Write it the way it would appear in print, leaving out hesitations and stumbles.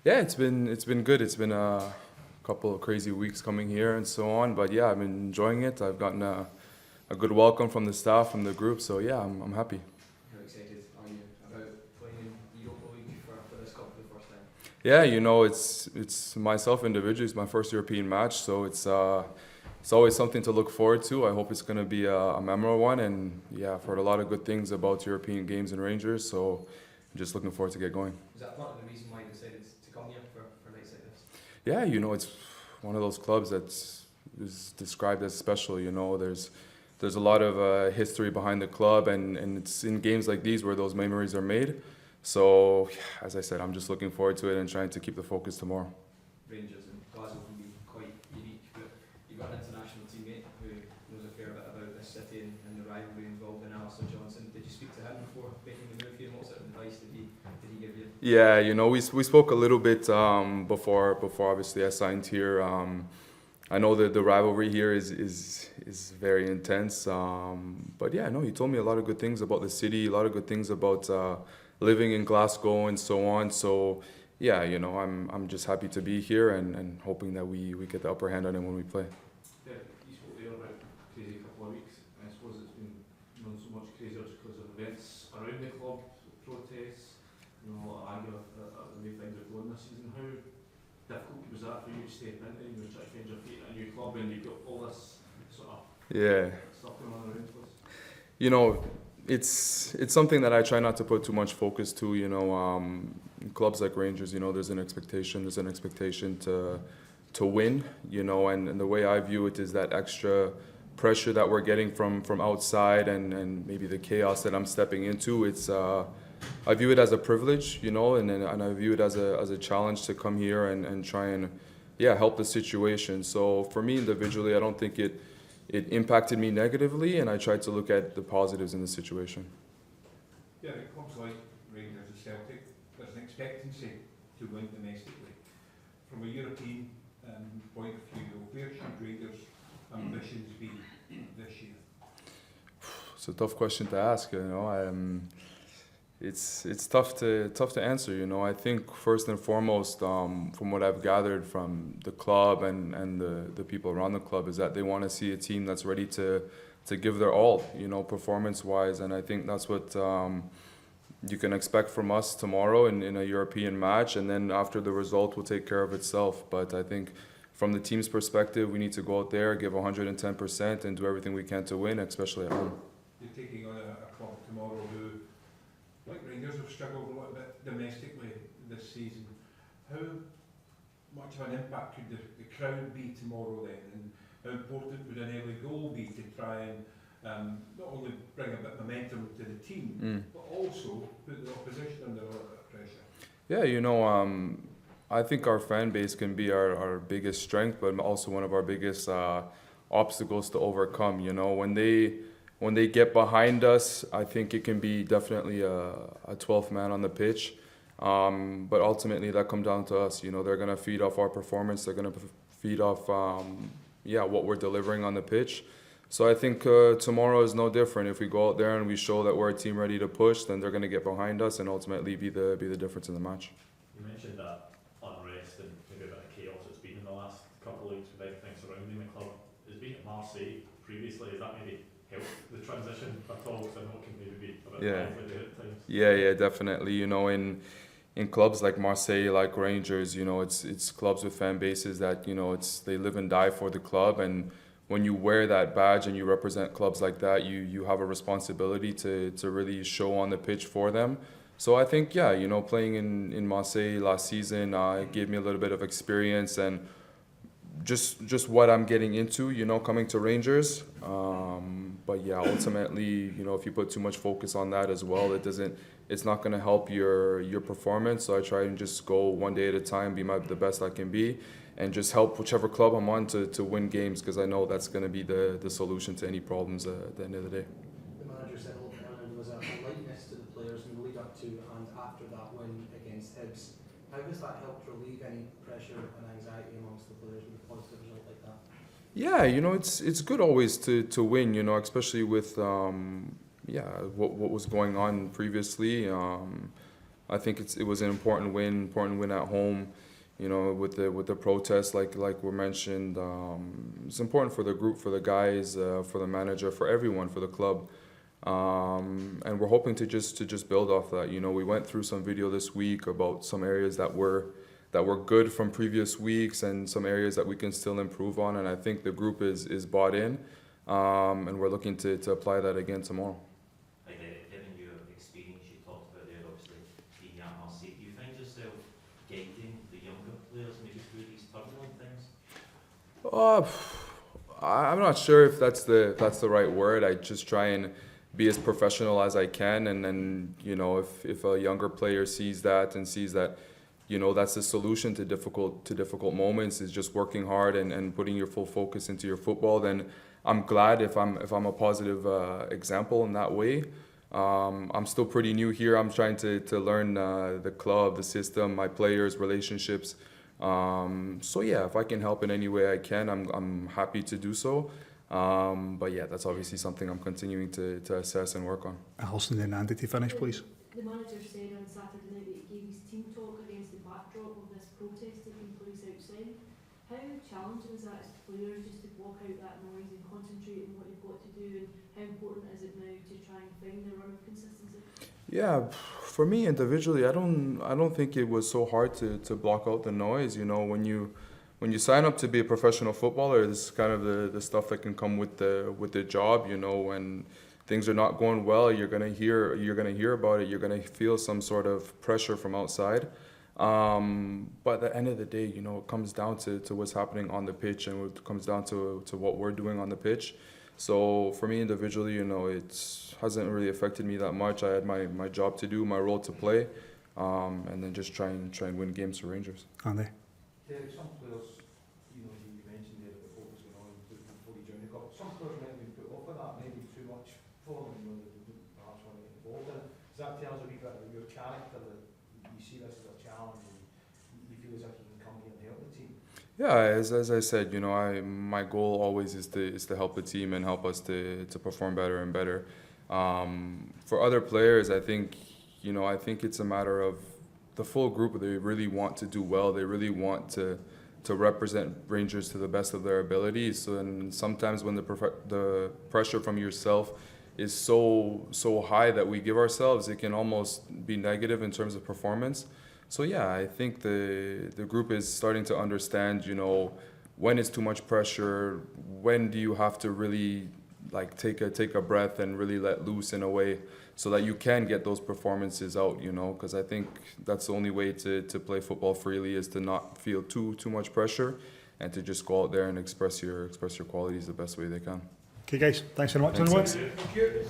Yeah, it's been good. It's been a couple of crazy weeks coming here and so on, but yeah, I've been enjoying it. I've gotten a good welcome from the staff, from the group, so yeah, I'm happy. How excited are you about playing in the Europa League for this cup for the first time? Yeah, it's myself individually. It's my first European match, so it's always something to look forward to. I hope it's going to be a memorable one, and yeah, I've heard a lot of good things about European games and Rangers, so I'm just looking forward to get going. Was that part of the reason why you decided to come here for nights like this? Yeah, it's one of those clubs that is described as special. There's a lot of history behind the club, and it's in games like these where those memories are made. So, yeah, as I said, I'm just looking forward to it and trying to keep the focus tomorrow. Rangers and Glasgow can be quite unique, but you've got an international teammate who knows a fair bit about this city and the rivalry involved in Alistair Johnson. Did you speak to him before making the move here? What sort of advice did he give you? Yeah, we spoke a little bit before obviously I signed here. I know that the rivalry here is very intense. But yeah, no, he told me a lot of good things about the city, a lot of good things about living in Glasgow and so on. So yeah, I'm just happy to be here and hoping that we get the upper hand on him when we play. Yeah, you spoke there about crazy couple of weeks. I suppose it's been so much crazier just because of events around the club, protests, a lot of anger at the way things are going this season. How difficult was that for you to step into? You were trying to find your feet in a new club and you've got all this sort of Yeah. stuff going on around us. You know, it's something that I try not to put too much focus to. In clubs like Rangers, there's an expectation. There's an expectation to win. And the way I view it is that extra pressure that we're getting from outside and maybe the chaos that I'm stepping into. I view it as a privilege, and I view it as a challenge to come here and try and help the situation. So for me individually, I don't think it impacted me negatively, and I tried to look at the positives in the situation. Yeah, it clubs like Rangers and Celtic, there's an expectancy to win domestically. From a European point of view, where should Rangers' ambitions be this year? It's a tough question to ask. It's tough to answer. I think first and foremost, from what I've gathered from the club and the people around the club, is that they want to see a team that's ready to give their all, performance wise, and I think that's what you can expect from us tomorrow in a European match, and then after the result will take care of itself. But I think from the team's perspective, we need to go out there, give 110%, and do everything we can to win, especially at home. You're taking on a club tomorrow who, like Rangers, have struggled a little bit domestically this season. How much of an impact could the crowd be tomorrow then, and how important would an early goal be to try and not only bring a bit of momentum to the team, but also put the opposition under a little bit of pressure? Yeah, I think our fan base can be our biggest strength, but also one of our biggest obstacles to overcome. When they get behind us, I think it can be definitely a 12th man on the pitch. But ultimately, that comes down to us. They're going to feed off our performance. They're going to feed off, what we're delivering on the pitch. So I think tomorrow is no different. If we go out there and we show that we're a team ready to push, then they're going to get behind us and ultimately be the difference in the match. You mentioned that unrest and maybe a bit of chaos that's been in the last couple of weeks with everything surrounding the club. Has been at Marseille previously, has that maybe helped the transition at all? Because I know it can maybe be a bit lively there at times. Yeah, definitely. In clubs like Marseille, like Rangers, it's clubs with fan bases that they live and die for the club, and when you wear that badge and you represent clubs like that, you have a responsibility to really show on the pitch for them. So I think, playing in Marseille last season gave me a little bit of experience and just what I'm getting into, coming to Rangers. But yeah, ultimately, if you put too much focus on that as well, it's not going to help your performance. So I try and just go one day at a time, be the best I can be, and just help whichever club I'm on to win games, because I know that's going to be the solution to any problems at the end of the day. The manager said there was a lightness to the players in the lead up to and after that win against Hibs. How has that helped relieve any pressure and anxiety amongst the players with a positive result like that? Yeah, it's good always to win, especially with what was going on previously. I think it was an important win at home. You know, with the protests, like were mentioned, it's important for the group, for the guys, for the manager, for everyone, for the club, and we're hoping to just build off that. You know, we went through some video this week about some areas that were good from previous weeks and some areas that we can still improve on, and I think the group is bought in, and we're looking to apply that again tomorrow. Given your experience, you talked about there, obviously being at Marseille, do you find yourself guiding the younger players maybe through these turbulent things? I'm not sure if that's the right word. I just try and be as professional as I can, and then, you know, if a younger player sees that and sees that, you know, that's the solution to difficult moments, is just working hard and putting your full focus into your football, then I'm glad if I'm a positive example in that way. I'm still pretty new here. I'm trying to learn the club, the system, my players, relationships. So yeah, if I can help in any way I can, I'm happy to do so. But yeah, that's obviously something I'm continuing to assess and work on. Alison and Andy to finish, please. The manager said on Saturday night that he gave his team talk against the backdrop of this protest taking place outside. How challenging is that as players, just to block out that noise and concentrate on what you've got to do, and how important is it now to try and find the run of consistency? Yeah, for me individually, I don't think it was so hard to block out the noise. You know, when you sign up to be a professional footballer, this is kind of the stuff that can come with the job. You know, when things are not going well, you're gonna hear about it. You're gonna feel some sort of pressure from outside. But at the end of the day, you know, it comes down to what's happening on the pitch, and it comes down to what we're doing on the pitch. So for me individually, you know, it hasn't really affected me that much. I had my job to do, my role to play, and then just try and win games for Rangers. Andy? Derek, some players, you know, you mentioned there the focus going on with Footy during the cup. Some players might have been put off by that, maybe too much for them, you know, they didn't perhaps want to get involved in it. Does that tell us a wee bit about your character, that you see this as a challenge and you feel as if you can come here and help the team? Yeah, as I said, you know, my goal always is to help the team and help us to perform better and better. For other players, I think it's a matter of the full group. They really want to do well. They really want to represent Rangers to the best of their abilities. And sometimes when the pressure from yourself is so high that we give ourselves, it can almost be negative in terms of performance. So yeah, I think the group is starting to understand, you know, when it's too much pressure, when do you have to really like take a breath and really let loose in a way so that you can get those performances out, you know, because I think that's the only way to play football freely, is to not feel too much pressure and to just go out there and express your qualities the best way they can. Okay guys, thanks very much. Thanks, everyone. Thank you.